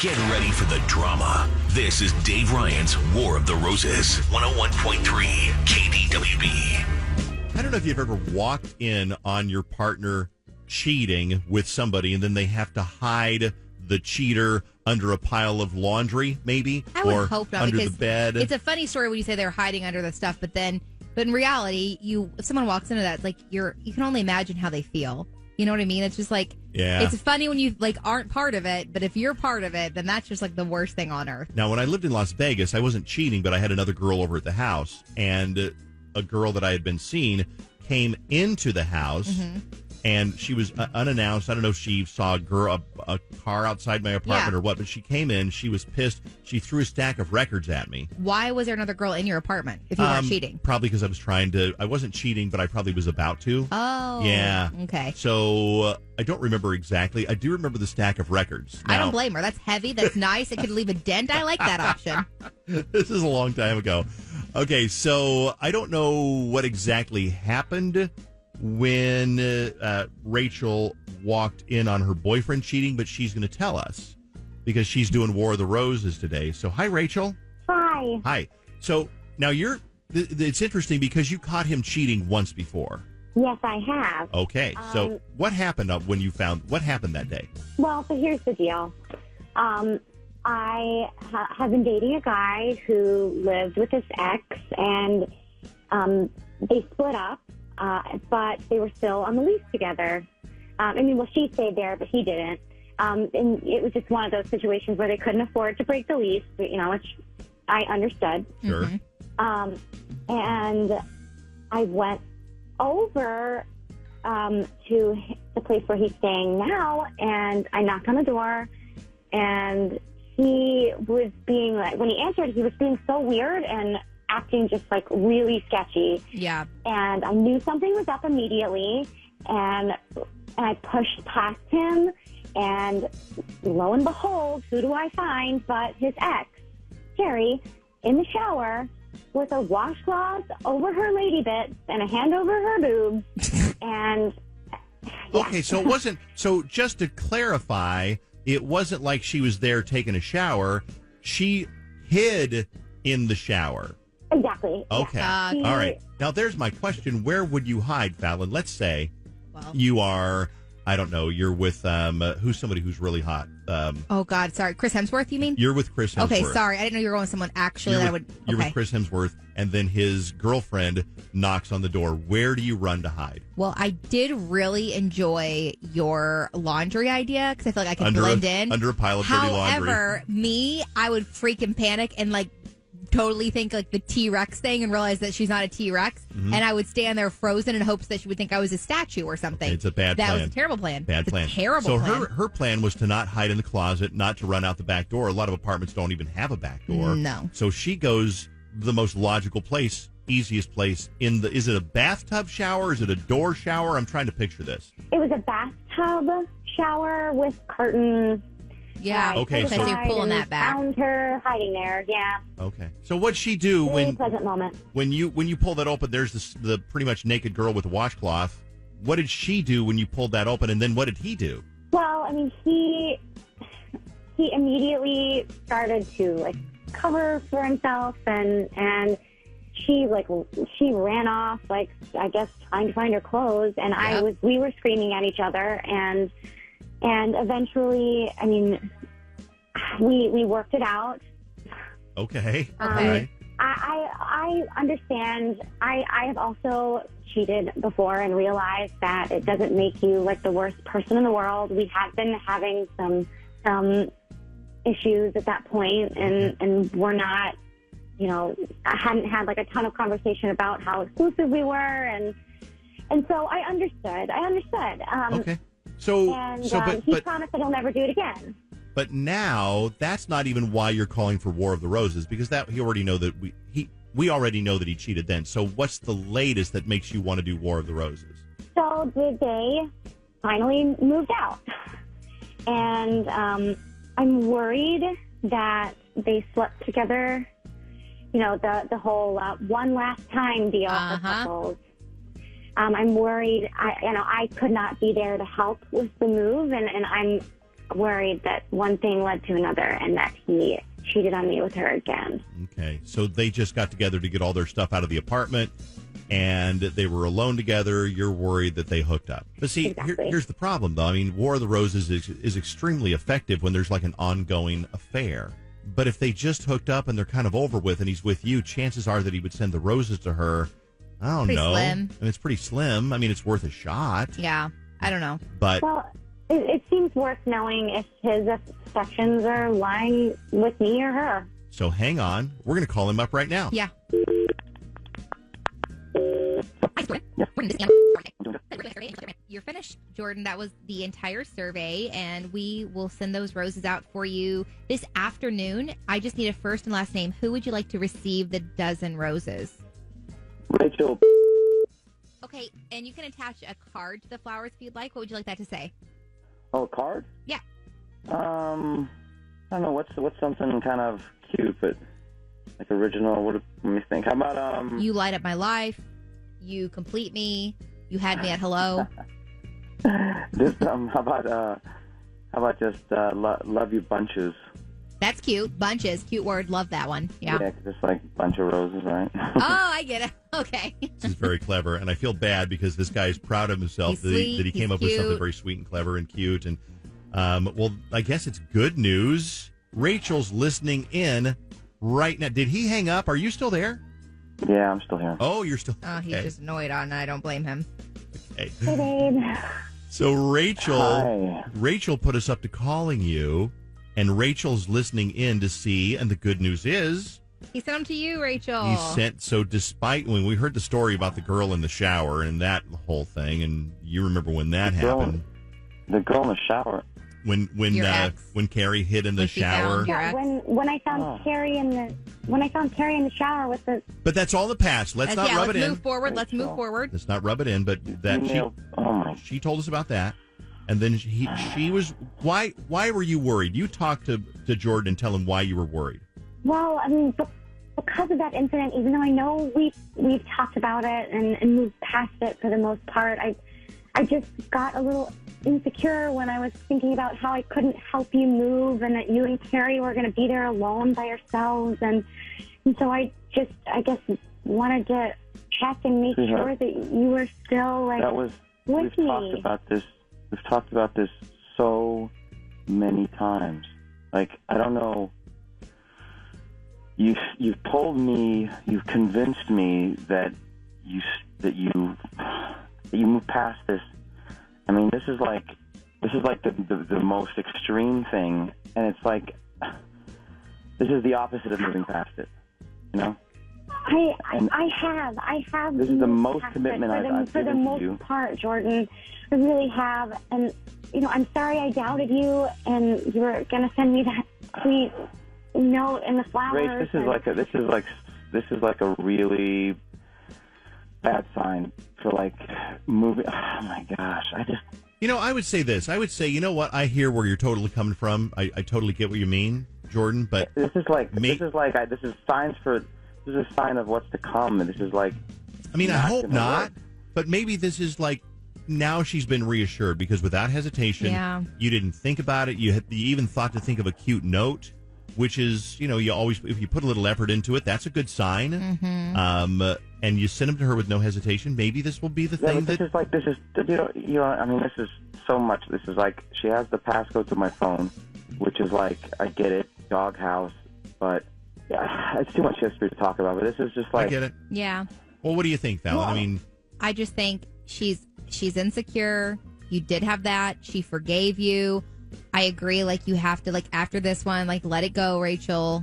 Get ready for the drama. This is Dave Ryan's War of the Roses, 101.3 KDWB. I don't know if you've ever walked in on your partner cheating with somebody and then they have to hide the cheater under a pile of laundry, maybe? I would hope not, under because the bed. It's a funny story when you say they're hiding under the stuff, but in reality, if someone walks into that, it's like you can only imagine how they feel. You know what I mean? It's just like, it's funny when you aren't part of it, but if you're part of it, then that's just like the worst thing on earth. Now, when I lived in Las Vegas, I wasn't cheating, but I had another girl over at the house, and a girl that I had been seeing came into the house, and she was unannounced. I don't know if she saw a car outside my apartment or what, but she came in. She was pissed. She threw a stack of records at me. Why was there another girl in your apartment if you weren't cheating? Probably because I wasn't cheating, but I probably was about to. Oh. Yeah. Okay. So I don't remember exactly. I do remember the stack of records. Now, I don't blame her. That's heavy. That's nice. It could leave a dent. I like that option. This is a long time ago. Okay, so I don't know what exactly happened when Rachel walked in on her boyfriend cheating, but she's going to tell us because she's doing War of the Roses today. So, hi, Rachel. Hi. Hi. So, now it's interesting because you caught him cheating once before. Yes, I have. Okay, so what happened what happened that day? Well, so here's the deal. I have been dating a guy who lived with his ex, and they split up, but they were still on the lease together. She stayed there, but he didn't. And it was just one of those situations where they couldn't afford to break the lease, which I understood. Sure. And I went over to the place where he's staying now, and I knocked on the door, and he was being when he answered, he was being so weird and acting just really sketchy. Yeah. And I knew something was up immediately, and I pushed past him, and lo and behold, who do I find but his ex, Carrie, in the shower with a washcloth over her lady bits and a hand over her boobs. And yeah. Okay, so it wasn't. So just to clarify, it wasn't like she was there taking a shower. She hid in the shower. Exactly. Okay. All right. Now, there's my question. Where would you hide, Fallon? Let's say you are, I don't know, you're with who's somebody who's really hot. Oh, God. Sorry. Chris Hemsworth, you mean? You're with Chris Hemsworth. Okay, sorry. I didn't know you were going with someone actually You're with Chris Hemsworth, and then his girlfriend knocks on the door. Where do you run to hide? Well, I did really enjoy your laundry idea because I feel like I can blend in. Under a pile of dirty laundry. However, I would freaking panic and totally think the T-Rex thing and realize that she's not a T-Rex. Mm-hmm. And I would stand there frozen in hopes that she would think I was a statue or something. Okay, it's a bad plan. That was a terrible plan. Bad plan. Terrible plan. So her plan was to not hide in the closet, not to run out the back door. A lot of apartments don't even have a back door. No. So she goes the most logical place, easiest place is it a bathtub shower? Is it a door shower? I'm trying to picture this. It was a bathtub shower with curtains. Yeah. Okay. So you're pulling that back. Found her hiding there. Yeah. Okay. So what'd she do pleasant moment. when you pull that open? There's the pretty much naked girl with a washcloth. What did she do when you pulled that open? And then what did he do? Well, he immediately started to cover for himself, and she ran off, I guess trying to find her clothes, and Yep. we were screaming at each other, and eventually, we worked it out. Okay. All right. I understand. I have also cheated before and realized that it doesn't make you the worst person in the world. We have been having some issues at that point, and we're not, I hadn't had a ton of conversation about how exclusive we were, and so I understood. Okay. So he promised that he'll never do it again. But now that's not even why you're calling for War of the Roses, because we already know that we already know that he cheated then. So what's the latest that makes you want to do War of the Roses? So they finally moved out, and I'm worried that they slept together. The whole one last time deal for couples. I'm worried. I could not be there to help with the move, and worried that one thing led to another and that he cheated on me with her again. Okay, so they just got together to get all their stuff out of the apartment, and they were alone together. You're worried that they hooked up. But see, Exactly. here's the problem, though. I mean, War of the Roses is extremely effective when there's like an ongoing affair. But if they just hooked up and they're kind of over with and he's with you, chances are that he would send the roses to her. I don't Pretty know. slim. I mean, it's pretty slim. I mean, it's worth a shot. Yeah, I don't know. But Well, it seems worth knowing if his affections are lying with me or her. so hang on. We're going to call him up right now. Yeah. You're finished, Jordan. That was the entire survey, and we will send those roses out for you this afternoon. I just need a first and last name. Who would you like to receive the dozen roses? Rachel. Okay, and you can attach a card to the flowers if you'd like. What would you like that to say? Oh, card? Yeah. I don't know. What's something kind of cute, but like original? Let me think. How about You light up my life. You complete me. You had me at hello. just how about just love you bunches? That's cute. Bunches. Cute word. Love that one. Yeah. Just like bunch of roses, right? Oh, I get it. Okay. This is very clever, and I feel bad because this guy is proud of himself He's that sweet, he came he's up with something cute. very sweet and clever and cute. And well, I guess it's good news. Rachel's listening in right now. Did he hang up? Are you still there? Yeah, I'm still here. Oh, you're still. Oh, he's okay. just annoyed on. I don't blame him. Okay. Hey, babe. So Hi. Rachel put us up to calling you, and Rachel's listening in to see. And the good news is, He sent them to you, Rachel. he sent. So despite when we heard the story about the girl in the shower and that whole thing, and you remember when that happened. The girl in the shower. When Your ex. when Carrie hid in the When she shower. found your Yeah, ex. when I found Carrie in the shower with the But that's all the past. Let's not rub let's it in. move forward. Let's move forward. Let's not rub it in. But that Oh my. she told us about that, and then she was why were you worried? You talked to Jordan and tell him why you were worried. well, I mean, because of that incident, even though I know we've talked about it and moved past it for the most part, I just got a little insecure when I was thinking about how I couldn't help you move and that you and Carrie were going to be there alone by yourselves. And so I guess, wanted to check and make sure that you were still, like, That was. with We've me. talked about this. We've talked about this so many times. Like, I don't know. You've told me, you've convinced me that you move past this. I mean, this is like the most extreme thing, and it's like this is the opposite of moving past it. You know? I have. This is the moved most past commitment it I've for the given to most you. part, Jordan. I really have, and I'm sorry I doubted you, and you were gonna send me that sweet note and the flowers. Rach, this is like a really bad sign for like moving. Oh my gosh, I would say this. I would say, you know what? I hear where you're totally coming from. I totally get what you mean, Jordan. But this is a sign of what's to come, and this is like. I mean, I not hope gonna not. work. But maybe this is like now she's been reassured because without hesitation, you didn't think about it. You even thought to think of a cute note, which is, you always, if you put a little effort into it, that's a good sign. Mm-hmm. And you send them to her with no hesitation. Maybe this will be the thing this is I mean, this is so much. This is like she has the passcode to my phone, which is like, I get it, doghouse, but yeah, it's too much history to talk about. But this is just like, I get it. Yeah. Well, what do you think, Fallon? I mean, I just think she's insecure. You did have that. She forgave you. I agree. Like, you have to, like, after this one, like, let it go, Rachel,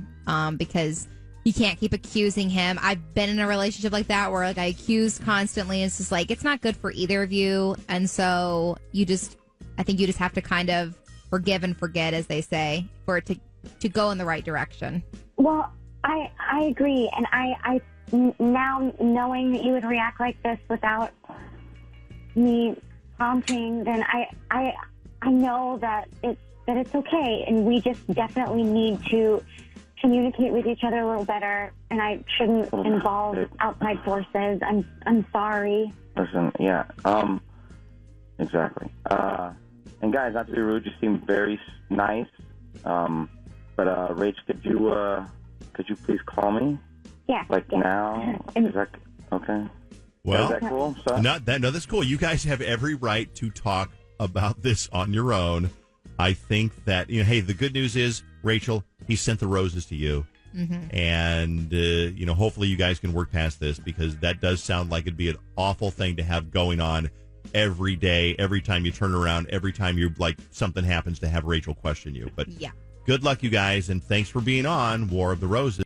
because you can't keep accusing him. I've been in a relationship like that where, like, I accuse constantly. It's just like, it's not good for either of you. And so I think you just have to kind of forgive and forget, as they say, for it to go in the right direction. Well, I agree, and I now knowing that you would react like this without me prompting, then I know that it's okay, and we just definitely need to communicate with each other a little better, and I shouldn't involve outside forces. I'm sorry. Listen, yeah, exactly. And guys, not to be rude, you seem very nice. But Rach, could you please call me? Yeah. Now? Is that okay? Well, is that cool? So? No, that's cool. You guys have every right to talk about this on your own. I think that, hey, the good news is, Rachel, he sent the roses to you. Mm-hmm. And, hopefully you guys can work past this, because that does sound like it'd be an awful thing to have going on every day, every time you turn around, every time something happens, to have Rachel question you. But yeah, good luck, you guys, and thanks for being on War of the Roses.